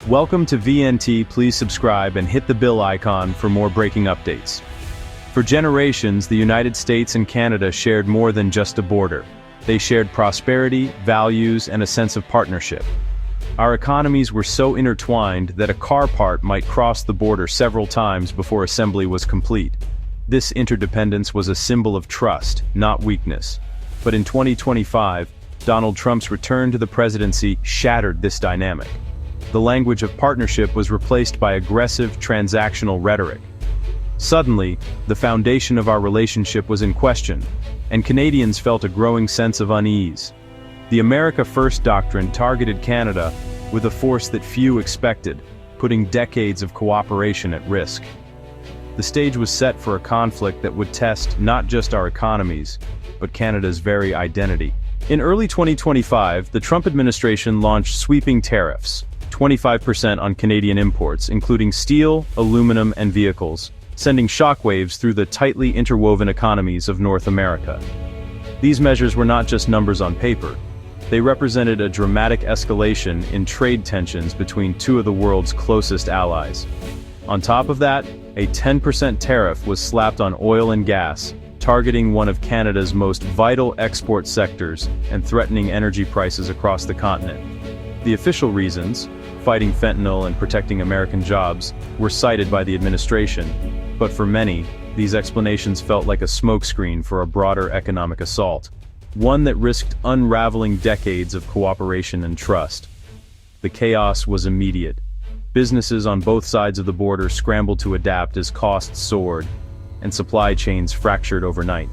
Welcome to VNT. Please subscribe and hit the bell icon for more breaking updates. For generations, the United States and Canada shared more than just a border. They shared prosperity, values, and a sense of partnership. Our economies were so intertwined that a car part might cross the border several times before assembly was complete. This interdependence was a symbol of trust, not weakness. But in 2025, Donald Trump's return to the presidency shattered this dynamic. The language of partnership was replaced by aggressive, transactional rhetoric. Suddenly, the foundation of our relationship was in question, and Canadians felt a growing sense of unease. The America First doctrine targeted Canada with a force that few expected, putting decades of cooperation at risk. The stage was set for a conflict that would test not just our economies, but Canada's very identity. In early 2025, the Trump administration launched sweeping tariffs, 25% on Canadian imports, including steel, aluminum, and vehicles, sending shockwaves through the tightly interwoven economies of North America. These measures were not just numbers on paper. They represented a dramatic escalation in trade tensions between two of the world's closest allies. On top of that, a 10% tariff was slapped on oil and gas, targeting one of Canada's most vital export sectors and threatening energy prices across the continent. The official reasons, fighting fentanyl and protecting American jobs, were cited by the administration, but for many, these explanations felt like a smokescreen for a broader economic assault, one that risked unraveling decades of cooperation and trust. The chaos was immediate. Businesses on both sides of the border scrambled to adapt as costs soared, and supply chains fractured overnight.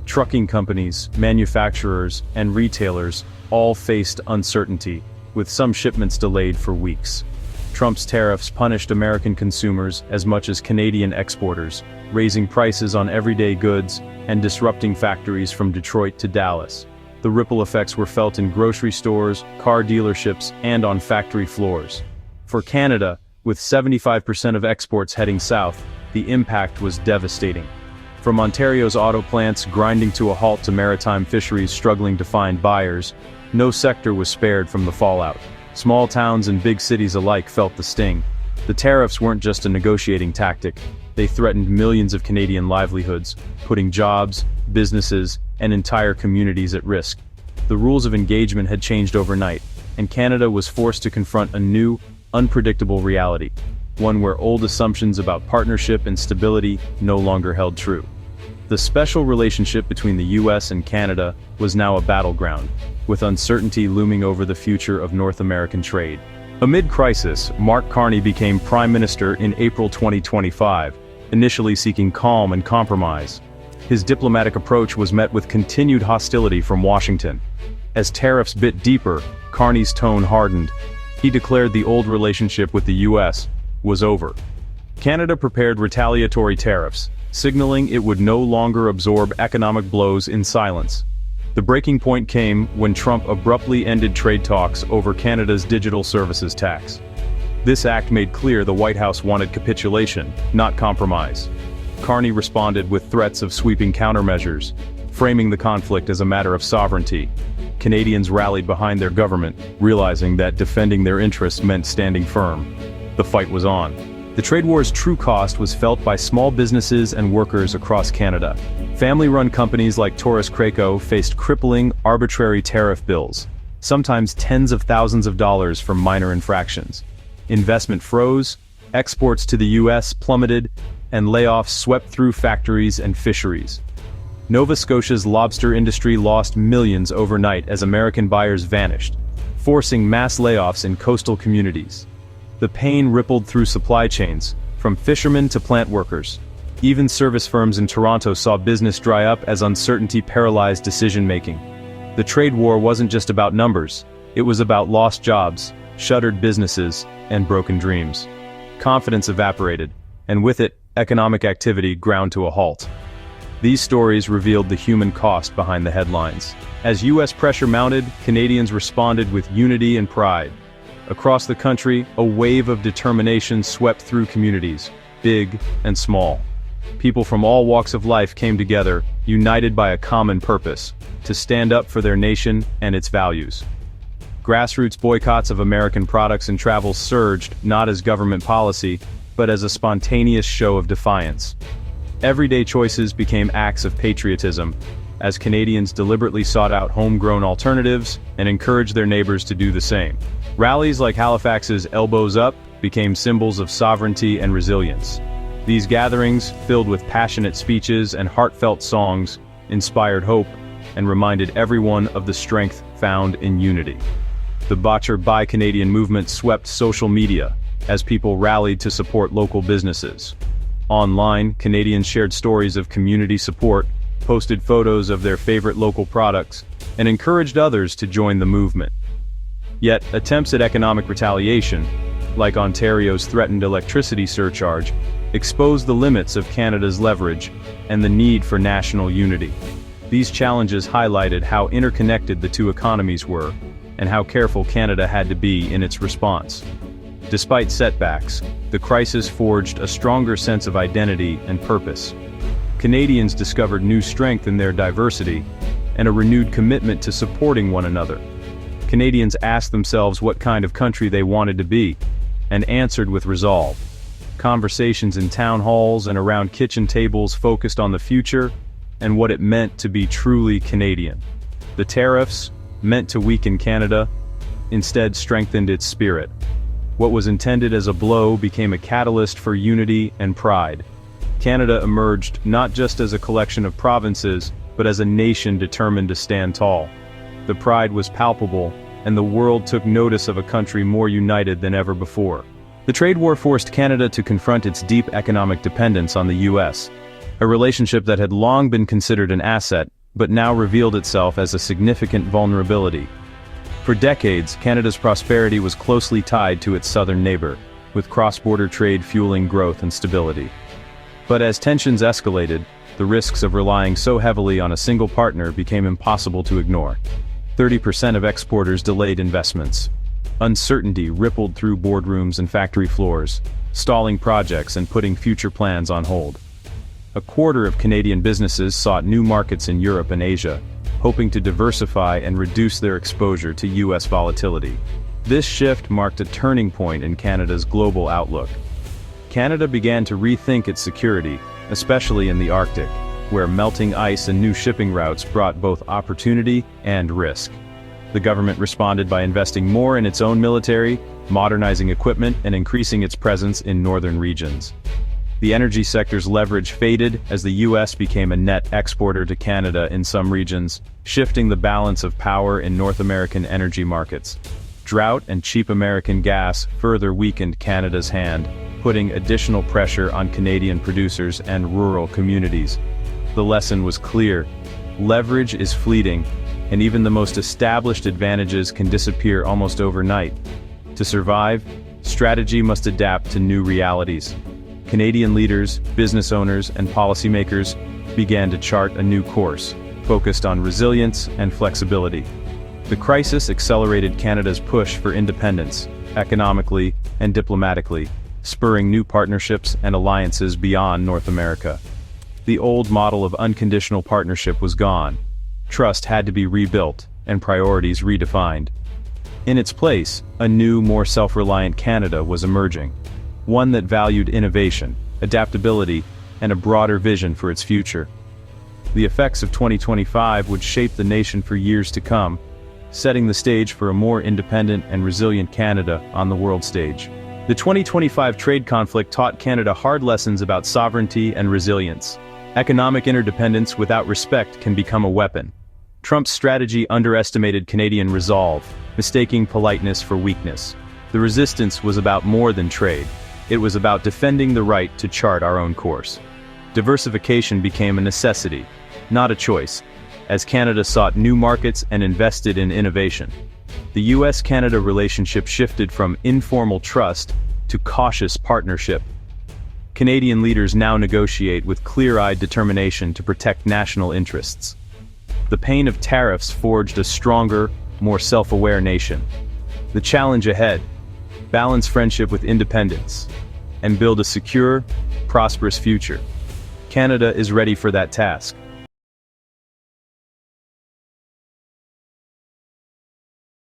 Trucking companies, manufacturers, and retailers all faced uncertainty, with some shipments delayed for weeks. Trump's tariffs punished American consumers as much as Canadian exporters, raising prices on everyday goods and disrupting factories from Detroit to Dallas. The ripple effects were felt in grocery stores, car dealerships, and on factory floors. For Canada, with 75% of exports heading south, the impact was devastating. From Ontario's auto plants grinding to a halt to maritime fisheries struggling to find buyers, no sector was spared from the fallout. Small towns and big cities alike felt the sting. The tariffs weren't just a negotiating tactic. They threatened millions of Canadian livelihoods, putting jobs, businesses, and entire communities at risk. The rules of engagement had changed overnight, and Canada was forced to confront a new, unpredictable reality, one where old assumptions about partnership and stability no longer held true. The special relationship between the US and Canada was now a battleground, with uncertainty looming over the future of North American trade. Amid crisis, Mark Carney became Prime Minister in April 2025, initially seeking calm and compromise. His diplomatic approach was met with continued hostility from Washington. As tariffs bit deeper, Carney's tone hardened. He declared the old relationship with the US was over. Canada prepared retaliatory tariffs, signaling it would no longer absorb economic blows in silence. The breaking point came when Trump abruptly ended trade talks over Canada's digital services tax. This act made clear the White House wanted capitulation, not compromise. Carney responded with threats of sweeping countermeasures, framing the conflict as a matter of sovereignty. Canadians rallied behind their government, realizing that defending their interests meant standing firm. The fight was on. The trade war's true cost was felt by small businesses and workers across Canada. Family-run companies like Taurus faced crippling, arbitrary tariff bills, sometimes tens of thousands of dollars for minor infractions. Investment froze, exports to the US plummeted, and layoffs swept through factories and fisheries. Nova Scotia's lobster industry lost millions overnight as American buyers vanished, forcing mass layoffs in coastal communities. The pain rippled through supply chains, from fishermen to plant workers. Even service firms in Toronto saw business dry up as uncertainty paralyzed decision-making. The trade war wasn't just about numbers, it was about lost jobs, shuttered businesses, and broken dreams. Confidence evaporated, and with it, economic activity ground to a halt. These stories revealed the human cost behind the headlines. As US pressure mounted, Canadians responded with unity and pride. Across the country, a wave of determination swept through communities, big and small. People from all walks of life came together, united by a common purpose, to stand up for their nation and its values. Grassroots boycotts of American products and travel surged, not as government policy, but as a spontaneous show of defiance. Everyday choices became acts of patriotism, as Canadians deliberately sought out homegrown alternatives and encouraged their neighbors to do the same. Rallies like Halifax's Elbows Up became symbols of sovereignty and resilience. These gatherings, filled with passionate speeches and heartfelt songs, inspired hope and reminded everyone of the strength found in unity. The Buy Canadian movement swept social media as people rallied to support local businesses. Online, Canadians shared stories of community support, posted photos of their favorite local products, and encouraged others to join the movement. Yet, attempts at economic retaliation, like Ontario's threatened electricity surcharge, exposed the limits of Canada's leverage and the need for national unity. These challenges highlighted how interconnected the two economies were, and how careful Canada had to be in its response. Despite setbacks, the crisis forged a stronger sense of identity and purpose. Canadians discovered new strength in their diversity, and a renewed commitment to supporting one another. Canadians asked themselves what kind of country they wanted to be, and answered with resolve. Conversations in town halls and around kitchen tables focused on the future and what it meant to be truly Canadian. The tariffs, meant to weaken Canada, instead strengthened its spirit. What was intended as a blow became a catalyst for unity and pride. Canada emerged not just as a collection of provinces, but as a nation determined to stand tall. The pride was palpable, and the world took notice of a country more united than ever before. The trade war forced Canada to confront its deep economic dependence on the US, a relationship that had long been considered an asset, but now revealed itself as a significant vulnerability. For decades, Canada's prosperity was closely tied to its southern neighbor, with cross-border trade fueling growth and stability. But as tensions escalated, the risks of relying so heavily on a single partner became impossible to ignore. 30% of exporters delayed investments. Uncertainty rippled through boardrooms and factory floors, stalling projects and putting future plans on hold. A quarter of Canadian businesses sought new markets in Europe and Asia, hoping to diversify and reduce their exposure to US volatility. This shift marked a turning point in Canada's global outlook. Canada began to rethink its security, especially in the Arctic, where melting ice and new shipping routes brought both opportunity and risk. The government responded by investing more in its own military, modernizing equipment, and increasing its presence in northern regions. The energy sector's leverage faded as the US became a net exporter to Canada in some regions, shifting the balance of power in North American energy markets. Drought and cheap American gas further weakened Canada's hand, putting additional pressure on Canadian producers and rural communities. The lesson was clear: leverage is fleeting, and even the most established advantages can disappear almost overnight. To survive, strategy must adapt to new realities. Canadian leaders, business owners, and policymakers began to chart a new course, focused on resilience and flexibility. The crisis accelerated Canada's push for independence, economically and diplomatically, spurring new partnerships and alliances beyond North America. The old model of unconditional partnership was gone. Trust had to be rebuilt, and priorities redefined. In its place, a new, more self-reliant Canada was emerging. One that valued innovation, adaptability, and a broader vision for its future. The effects of 2025 would shape the nation for years to come, setting the stage for a more independent and resilient Canada on the world stage. The 2025 trade conflict taught Canada hard lessons about sovereignty and resilience. Economic interdependence without respect can become a weapon. Trump's strategy underestimated Canadian resolve, mistaking politeness for weakness. The resistance was about more than trade. It was about defending the right to chart our own course. Diversification became a necessity, not a choice, as Canada sought new markets and invested in innovation. The US-Canada relationship shifted from informal trust to cautious partnership. Canadian leaders now negotiate with clear-eyed determination to protect national interests. The pain of tariffs forged a stronger, more self-aware nation. The challenge ahead: balance friendship with independence, and build a secure, prosperous future. Canada is ready for that task.